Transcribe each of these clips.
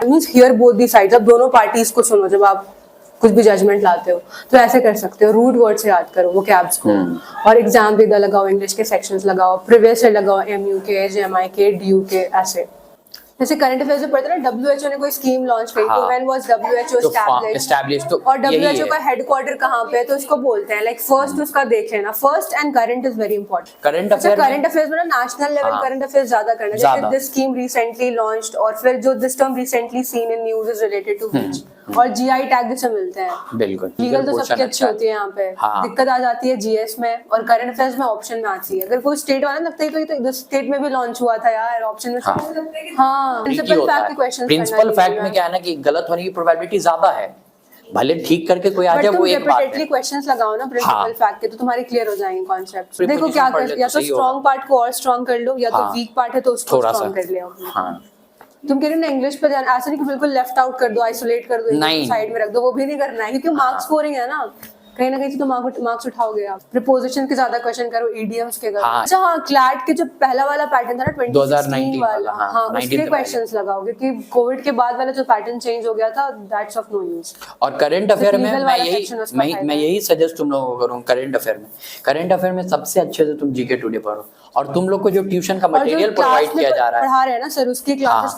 Means here both the sides, अब दोनों parties को सुनो जब आप कुछ भी जजमेंट लाते हो तो ऐसे कर सकते हो। रूट वर्ड से याद करो वो कैब्स को, और एग्जाम भी लगाओ, इंग्लिश के सेक्शंस लगाओ, प्रीवियस ईयर लगाओ, एमयू के, जेएमआई के, डीयू के, ऐसे। जैसे करंट अफेयर्स में पढ़ते ना, डब्ल्यूएचओ ने कोई स्कीम लॉन्च करी, तो व्हेन वाज डब्ल्यूएचओ एस्टैब्लिश्ड, तो और डब्ल्यूएचओ का हेडक्वार्टर कहाँ पे है, तो उसको बोलते हैं लाइक फर्स्ट उसका देख लेना। First and current is very important. Current affairs में ना नेशनल लेवल करंट अफेयर्स ज्यादा करना चाहिए। दिस स्कीम रिसेंटली लॉन्च्ड, और फिर जो this term recently seen in news is related to which, और जीआई टैग भी से मिलते हैं। बिल्कुल, लीगल तो सबकी अच्छी होती है यहाँ पे। दिक्कत आ जाती है जीएस में, और करंट अफेयर्स में ऑप्शन में आती है। अगर कोई स्टेट वाला लगता है तो स्टेट में भी लॉन्च हुआ था यार ऑप्शन में। हाँ, प्रिंसिपल फैक्ट में क्या है ना कि गलत होने की प्रोबेबिलिटी ज्यादा है, भले ठीक करके कोई आ जाए वो एक बात है। क्वेश्चंस लगाओ ना प्रिंसिपल फैक्ट के, तो तुम्हारे क्लियर हो जाएंगे कॉन्सेप्ट्स। देखो क्या कर, या तो स्ट्रॉन्ग पार्ट को और स्ट्रॉन्ग कर लो, या तो वीक पार्ट है तो उसको स्ट्रॉन्ग कर लिया। तुम कह रहे हो ना इंग्लिश पे ध्यान, ऐसा नहीं कि बिल्कुल लेफ्ट आउट कर दो, आइसोलेट कर दो, साइड में रख दो, वो भी नहीं करना है, क्योंकि मार्क्स स्कोरिंग है ना, कहीं ना कहीं तो मार्क्स उठाओगे आप। प्रीपोजिशन के ज्यादा क्वेश्चन करो, इडियम्स के करो। अच्छा हाँ, क्लैट के जो पहला वाला पैटर्न था ना 2019 वाला, हाँ उसके क्वेश्चंस लगाओ, क्योंकि कोविड के बाद वाला जो पैटर्न चेंज हो गया था, दैट्स ऑफ नो यूज। और करंट अफेयर में मैं यही सजेस्ट तुम लोगों को करूँ, करंट अफेयर में सबसे अच्छे से तुम जीके टुडे पढ़ो, और तुम लोग को जो ट्यूशन का मटेरियल प्रोवाइड किया जा रहा है, पढ़ा रहे हैं ना सर, उसकी क्लासेस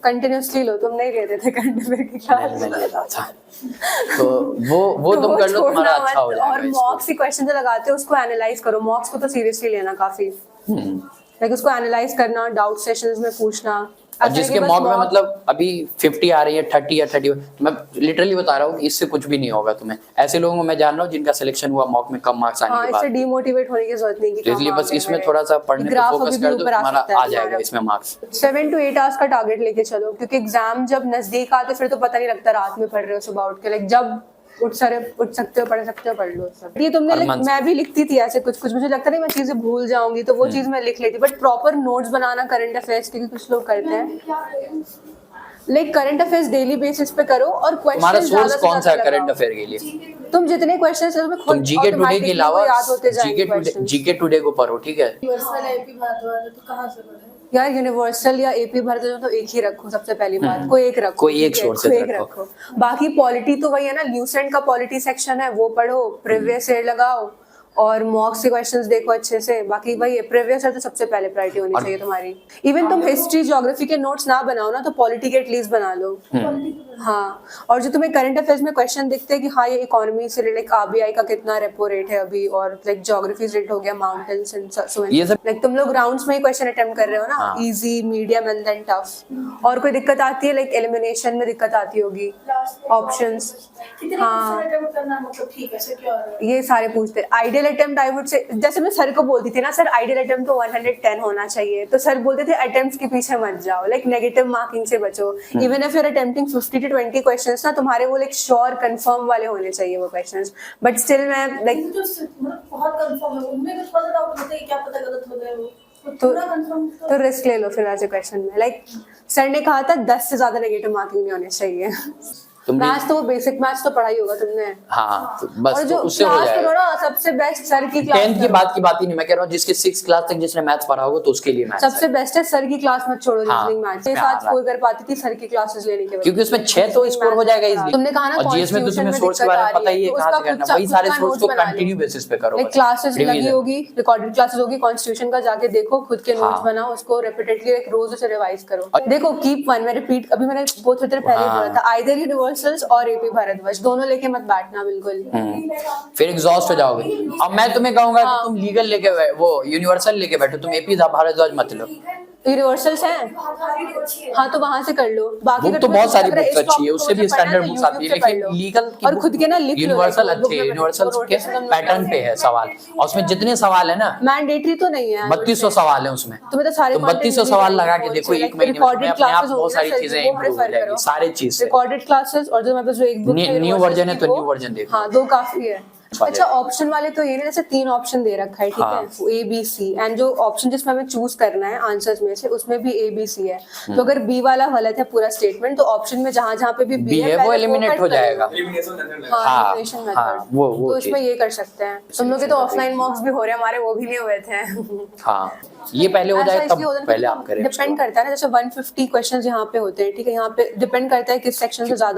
कंटिन्यूअसली लो। तुम नहीं लेते थे करंट अफेयर की क्लास? मैं ले रहा था, तो वो तुम कर लो, तुम्हारा अच्छा हो जाएगा। और मॉक्स के क्वेश्चन जो लगाते हो उसको एनालाइज करो। मॉक्स को तो सीरियसली लेना काफी, लाइक उसको एनालाइज करना, डाउट सेशंस में पूछना। और जिसके मॉक में मतलब अभी 50 आ रही है, 30 या 30, मैं लिटरली बता रहा हूँ इससे कुछ भी नहीं होगा तुम्हें। ऐसे लोगों को मैं जान रहा हूँ जिनका सिलेक्शन हुआ मॉक में कम मार्क्स आने के बाद। इससे डीमोटिवेट होने की जरूरत नहीं है, इसलिए बस इसमें थोड़ा सा पढ़ने पे फोकस कर दो, तुम्हारा आ जाएगा इसमें मार्क्स। 7 to 8 आवर्स का टारगेट लेके चलो, क्योंकि एग्जाम जब नजदीक आते फिर तो पता नहीं लगता रात में पढ़ रहे हो सुबह उठ के। लाइक जब उठ सकते हो, पढ़ सकते हो, पढ़ लो सब। ये तुमने मैं भी लिखती थी ऐसे कुछ मुझे लगता नहीं मैं चीजें भूल जाऊंगी, तो वो चीज मैं लिख लेती। But proper notes banana current affairs के, कुछ लोग करते हैं, like current affairs daily basis पे करो, और क्वेश्चन तुम्हारा सोर्स कौन सा है करंट अफेयर के लिए? तुम जितने क्वेश्चंस है तुम्हें खुद जीके टुडे के अलावा जीके टुडे को पढ़ो, ठीक है? यार यूनिवर्सल या एपी भारत तो एक ही रखो, सबसे पहली बात कोई एक रखो, कोई एक सोर्स रखो। बाकी पॉलिटी तो वही है ना, ल्यूसेंट का पॉलिटी सेक्शन है वो पढ़ो, प्रीवियस ईयर लगाओ, और मॉक्स के क्वेश्चंस देखो अच्छे से। बाकी भाई प्रीवियस ईयर तो सबसे पहले प्रायोरिटी होनी चाहिए तुम्हारी। इवन तुम हिस्ट्री ज्योग्राफी के नोट्स ना बनाओ ना, तो पॉलिटी के एटलीस्ट बना लो। हाँ, और जो तुम्हें करंट अफेयर्स में क्वेश्चन दिखते हैं कि हाँ ये इकोनॉमी से लाइक आरबीआई का कितना रेपो रेट है अभी, और लाइक ज्योग्राफी रेट हो गया, माउंटेन्स एंड सो लाइक तुम लोग राउंड्स में ही क्वेश्चन अटेम्प्ट कर रहे हो ना, easy, medium and then tough. और कोई दिक्कत आती है लाइक एलिमिनेशन में दिक्कत आती होगी, ऑप्शंस, हाँ ये सारे पूछते। Ideal attempt I would say, जैसे मैं सर को बोलती थी ना, सर आइडियल अटेम्प्ट तो 110 होना चाहिए, तो सर बोलते थे अटेम्प्ट्स के पीछे मत जाओ, लाइक नेगेटिव मार्किंग से बचो। Even if you are attempting 50 to 20 questions ना, तुम्हारे वो लाइक श्योर कंफर्म वाले होने चाहिए वो क्वेश्चंस। बट स्टिल मैं लाइक बहुत कंफर्म है, उनमें कुछ पता डाउट होता है, क्या पता गलत हो गए वो, तो रिस्क ले लो फिर ऐसे क्वेश्चन में। लाइक सर ने कहा था 10 से ज्यादा नेगेटिव मार्किंग नहीं होने चाहिए। मैथ्स तो बेसिक मैथ्स तो पढ़ाई होगा तुमने। हाँ, तो बस और जो तो उससे हो जाएगा। ना सबसे बेस्ट सर की क्लास, 10th की बात ही नहीं, मैं कह रहा हूँ जिसके 6th क्लास तक जिसने मैथ्स पढ़ा होगा तो उसके लिए मैथ्स सबसे बेस्ट है। सर की क्लास मत छोड़ो, रीजनिंग मैथ्स के साथ स्कोर कर पाती थी सर की क्लासेस लेने के बाद, क्योंकि उसमें 6 तो स्कोर हो जाएगा इजीली। तुमने कहा ना, और जीएस में तो तुम्हें सोर्स के बारे में पता ही है कहां से करना, वही सारे सोर्स को कंटिन्यू बेसिस पे करो। क्लासेस लगी होगी, रिकॉर्डेड क्लासेस होगी, कॉन्स्टिट्यूशन का जाके देखो, खुद के नोट्स बनाओ, उसको रिपीटेडली एक रोज उसे रिवाइज करो। देखो कीप वन, मैं रिपीट, अभी मैंने बहुत थोड़ी देर पहले ही बोला था, आइदर यूनिवर्सल्स और एपी भारतवर्ष, दोनों लेके मत बैठना बिल्कुल, फिर एग्जॉस्ट हो जाओगे। अब मैं तुम्हें कहूंगा कि तुम लीगल लेके वो यूनिवर्सल लेके बैठो, तुम एपी भारद्वाज मत लो। यूनिवर्सल्स हैं, हाँ तो वहां से कर लो। बाकी बुक तो बहुत सारी बुक्स अच्छी है, उससे भी स्टैंडर्ड बुक्स आती है, लेकिन लीगल और खुद के ना लिख लो। यूनिवर्सल अच्छे है, यूनिवर्सल के पैटर्न पे है सवाल, और उसमें जितने सवाल है ना, मैंडेटरी तो नहीं है, 3200 सवाल है उसमें, तुम्हें तो सारे 3200 सवाल लगा के देखो, एक महीने में अपने आप बहुत सारी चीजें इंप्रूव हो जाएगी, सारी चीज। रिकॉर्डेड क्लासेस और जो मेरे पास जो एक बुक न्यू वर्जन है तो न्यू वर्जन देखो, हाँ 2 काफी है। अच्छा ऑप्शन वाले तो ये ना, जैसे 3 ऑप्शन दे रखा है, ठीक हाँ। है, ए बी सी, एंड जो ऑप्शन जिसमें हमें चूज करना है आंसर्स में से उसमें भी ए बी सी है। तो अगर बी वाला गलत है पूरा स्टेटमेंट, तो ऑप्शन में जहां जहां पे भी बी बी है वो एलिमिनेट हो जाएगा। हाँ हाँ, एलिमिनेशन हाँ, मेथड, वो तो इसमें चीज़। ये कर सकते हैं। तुम लोग के तो ऑफलाइन मॉक्स भी हो रहे हैं, हमारे वो भी नहीं हुए थे। हाँ, ये पहले हो जाए तब पहले आप करें। डिपेंड करता है ना, जैसे 150 क्वेश्चंस यहाँ पे होते हैं, ठीक है, यहाँ पे डिपेंड करता है किस सेक्शन से ज्यादा